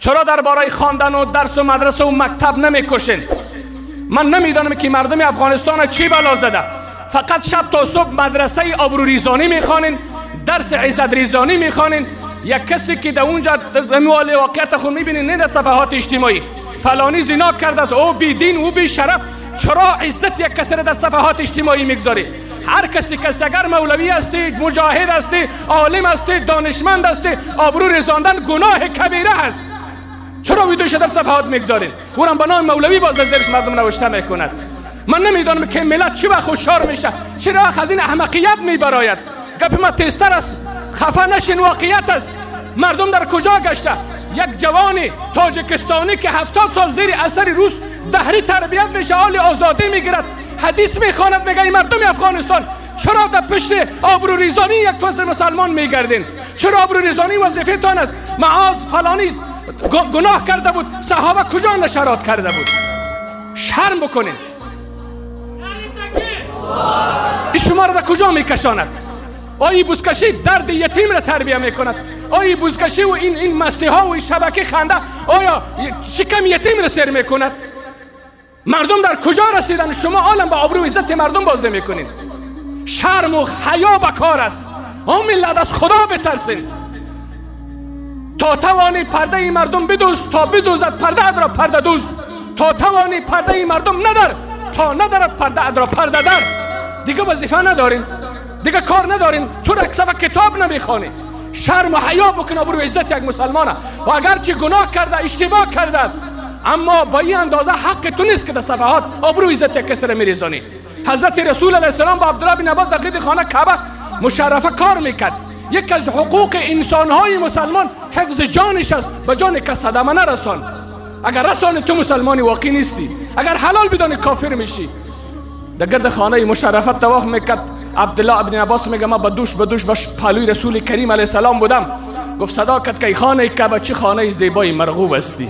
چرا درباره خواندن و درس و مدرسه و مکتب نمیکشین؟ من نمیدانم که مردم افغانستان چی بلا زده. فقط شب تا صبح مدرسه آبروریزانی میخوانین، درس عزت ریزانی میخوانین. یک کسی که در اونجا موال واقعیت خود میبینین، نه در صفحات اجتماعی فلانی زنا کرده است، او بی دین، او بی شرف. چرا عزت یک کسی در صفحات اجتماعی میگذاری؟ هر کسی که اگر مولوی هستی، مجاهد هستی، عالم هستی، دانشمند هستی، آبرو ریزاندن گناه کبیره است. چرا ویدیوش در صفحات میگذارین؟ اونم به نام مولوی باز زیرش مردم نوشته میکند. من نمیدانم که ملت چی وقت خوشحال میشه، چرا از این احمقیت میبراید. گپ ما تیزتر است، خفه نشین، واقعیت است. مردم در کجا گشته؟ یک جوانی تاجیکستانی که 70 سال زیر اثر روس دهری تربیت میشه، حال آزادی میگیرد، حدیث میخواند، میگه ای مردم افغانستان چرا در پشت آبروریزانی یک فصل مسلمان میگردین؟ چرا آبروریزانی وظیفه تان است؟ معاذ فلانی گناه کرده بود، صحابه کجا نشرات کرده بود؟ شرم بکنین. این شما را در کجا میکشاند؟ آیا بوزکشی درد یتیم را تربیه میکند؟ آیا بوزکشی و این مستی ها و این شبکه خنده آیا شکم یتیم را سیر میکند؟ مردم در کجا رسیدن؟ شما عالم به آبرو عزت مردم بازی میکنید. شرم و حیا بکار است. آن ملت از خدا بترسین. تا توانی پرده ای مردم بدوز، تا بدوزد پرده را پرده دوز. تا توانی پرده ای مردم ندار، تا ندارد پرده را پرده در. دیگه وظیفه ندارین، دیگه کار ندارین، چون اکثر کتاب نمیخوانی. شرم و حیا بکن آبرو عزت یک مسلمانه. و اگرچه گناه کرده، اشتباه کرده، اما با این اندازه حق تو نیست که در صفحات آبرو عزت یک کسی را میریزانی. حضرت رسول علیه السلام با عبدالله بن عباس در قید خانه کعبه مشرفه کار میکرد. یک از حقوق انسانهای مسلمان حفظ جانش است، به جان کس صدمه نرسان. اگر رسان تو مسلمانی واقعی نیستی، اگر حلال بدانی کافر میشی. در گرد خانه مشرفه طواف میکرد. عبدالله بن عباس میگه ما بدوش باش پهلوی رسول کریم علیه السلام بودم. گفت صدا کرد که خانه کعبه چه خانه زیبای مرغوب استی،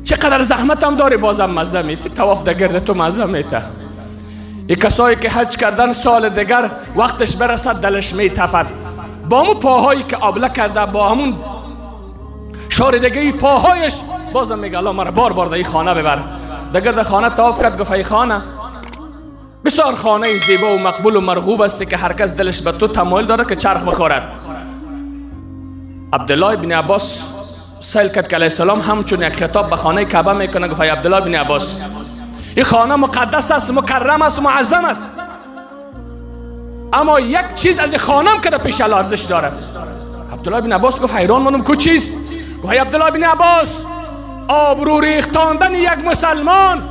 چقدر زحمت هم داری بازم مزه میتی، طواف در گرد تو مزه میته. این کسایی که حج کردن سال دیگر وقتش برسد دلش میتپد، با همون پاهایی که آبله کرده، با همون شاردگی پاهایش بازم میگه الله مرا بار در این خانه ببر. در گرد خانه طواف کرد. گفت ای خانه بسیار خانه زیبا و مقبول و مرغوب است که هر کس دلش به تو تمایل داره که چرخ بخورد. عبدالله بن عباس سائل کرد که علیه السلام همچون یک خطاب به خانه کعبه میکنه. گفت ای عبدالله بن عباس این خانه مقدس است، مکرم است، معظم است، اما یک چیز از این خانم که در پیش الله ارزش داره. عبدالله بن عباس گفت حیران ماندم کو چیست؟ گفت ای عبدالله بن عباس آبرو ریختاندن یک مسلمان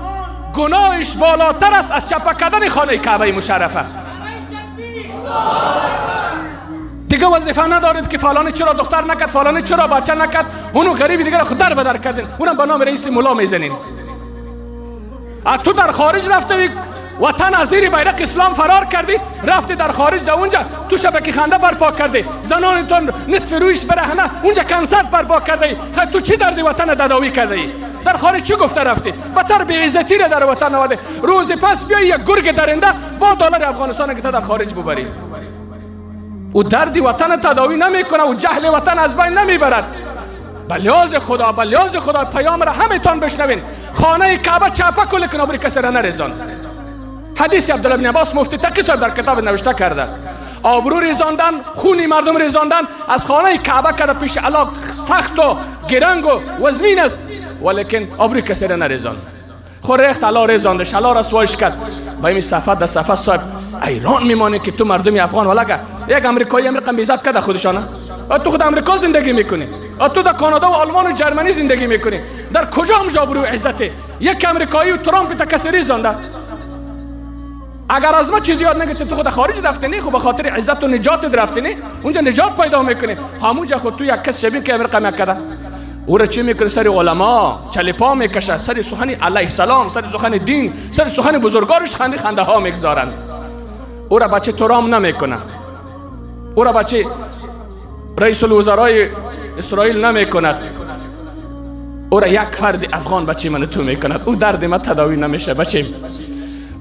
گناهش بالاتر است از چپه کردن خانه کعبه مشرفه. دیگه وظیفه ندارید که فلانی چرا دختر نکرد، فلانی چرا بچه نکرد، اونو غریبی دیگه خود در بدر کردین، اونم به نام رئیس مولا میزنین. تو در خارج رفته وطن از زیر بیرق اسلام فرار کردی، رفتی در خارج در اونجا تو شبکه خنده برپا کردی، زنانتون نصف رویش برهنه اونجا کنسرت برپا کردی. تو چی دردی وطن تداوی کردی؟ در خارج چی گفته رفتی؟ بتر بی عزتی را در وطن آورده. روز پس بیای یک گرگ درنده با دلار افغانستان که در خارج ببری. او دردی وطن تداوی نمیکنه و جهل وطن از بین نمیبرد. بلیاز خدا پیام را همتون بشنوین. خانه کعبه چپه کل کن آبروی کسی را نریزان. حدیث عبدالله بن عباس مفتی تقی صاحب در کتاب نوشته کرده. آبرو ریزاندن، خونی مردم ریزاندن از خانه کعبه که در پیش الله سخت و گرنگ و وزنین است، ولیکن آبروی کسی را نریزان. خود ریخت الله ریزاندش، الله رسوایش کرد. با این صفحه در صفحه صاحب ایران میمانی که تو مردم افغان ولگه یک امریکایی امریکا بیزت کرده خودشانه. تو خود امریکا زندگی میکنی، تو در کانادا و آلمان و جرمنی زندگی میکنی، در کجا هم آبرو عزته؟ یک امریکایی و ترامپ تا کسی ریزانده. اگر از ما چیزی یاد نگیرید تو خود خارج رفتنی، خب به خاطر عزت و نجات رفتنی، اونجا نجات پیدا میکنی. همونجا خود تو یک کس شبیه که امریکا میکرده او را چی میکنه؟ سر علما چلیپا میکشه، سر سخن علیه السلام، سر سخن دین، سر سخن بزرگارش خنده ها میگذارن. او را بچه ترام نمیکنه، او را بچه رئیس الوزرای اسرائیل نمیکند، او را یک فرد افغان بچه من تو میکند. او درد ما تداوی نمیشه بچه،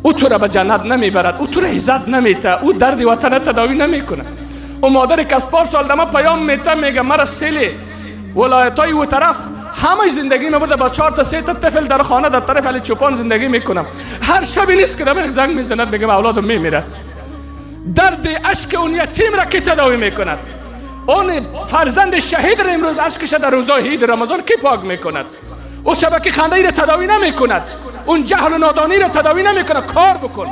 او تو را به جنت نمیبرد، او تو را عزت نمیته، او درد وطن تداوی نمیکنه. او مادر که از 4 سال دما پیام میته میگه مرا سیل ولایتای او طرف همه زندگی ما برده با 4 تا 3 تا طفل در خانه در طرف علی چوپان زندگی میکنم. هر شبی نیست که من زنگ میزند بگم اولادم میمیره. درد اشک اون یتیم را کی تداوی میکند؟ اون فرزند شهید را امروز اشکش در روزای عید رمضان کی پاک میکند؟ او شبکه خنده ای را تداوی نمیکند. اون جهل و نادانی را تداوی نمیکند. کار بکن.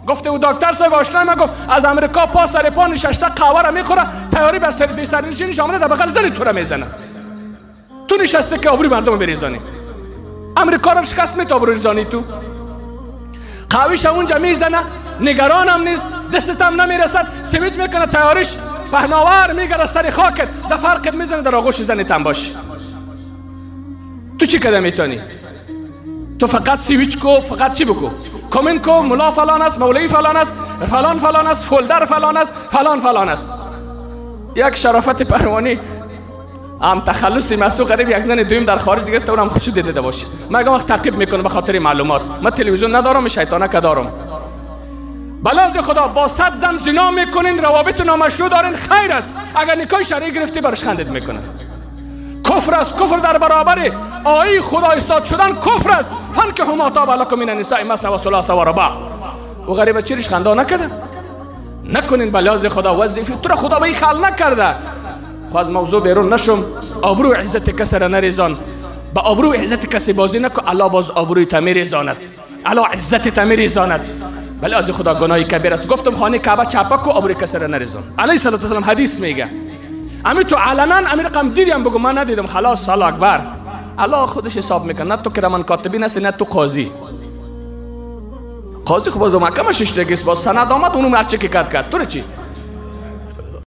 گفته او دکتر صاحب آشنا ما گفت از امریکا پا سر پا نشسته قهوه را میخوره، تیاری بستر نشینش آمده در بغل زنی تو را میزنه. تو نشسته که آبروی مردم بریزانی. امریکا را شکست میت آبروی ریزانی تو. قهوه‌ش اونجا میزنه، نگران هم نیست، دستت هم نمیرسد، سویچ میکنه تیاریش پهناور میگره سر خاکت، در فرقت میزنه در آغوش زنت هم باش. تو چی کده میتونی؟ تو فقط سویچ کو، فقط چی بکو؟ کامنت کو، ملا فلان است، مولوی فلان است، فلان فلان است، فولدر فلان است، فلان فلان است. یک شرافت پروانی هم تخلصی مسو غریب یک زن دویم در خارج گرفت، اونم خوشو دیده باشید. مگه وقت تعقیب میکنه به خاطر معلومات. من تلویزیون ندارم، شیطانه که دارم. بلاز خدا با 100 زن زنا میکنین، روابط نامشروع دارین، خیر است. اگر نکاح شرعی گرفتی برش خندت میکنه. کفر است. کفر در برابر آیه خدا ایستاد شدن کفر است. فنکحوا ما طاب لکم من النساء مثنی و ثلاث و رباع. و غریبه چیرش خنده نکرده؟ نکنین بلاز خدا وظیفه تو را خدا به این خلق نکرده. خو از موضوع بیرون نشم. آبرو عزت کسی را نریزان. با آبرو عزت کسی بازی نکن، الله باز آبروی تا میریزاند، الله عزت تا میریزاند. بله از خدا گناهی کبیر است. گفتم خانه کعبه چپک و آبروی کسی را نریزان. علیه الصلوة والسلام حدیث میگه. امی تو علنا امی رقم دیدیم بگو من ندیدم، خلاص سال اکبر. الله خودش حساب میکنه. نه تو کرمان کاتبین هستی، نه تو قاضی. قاضی خب از محکمه شش دگیست باز سند آمد اونو مرچه که کد کرد. تو چی؟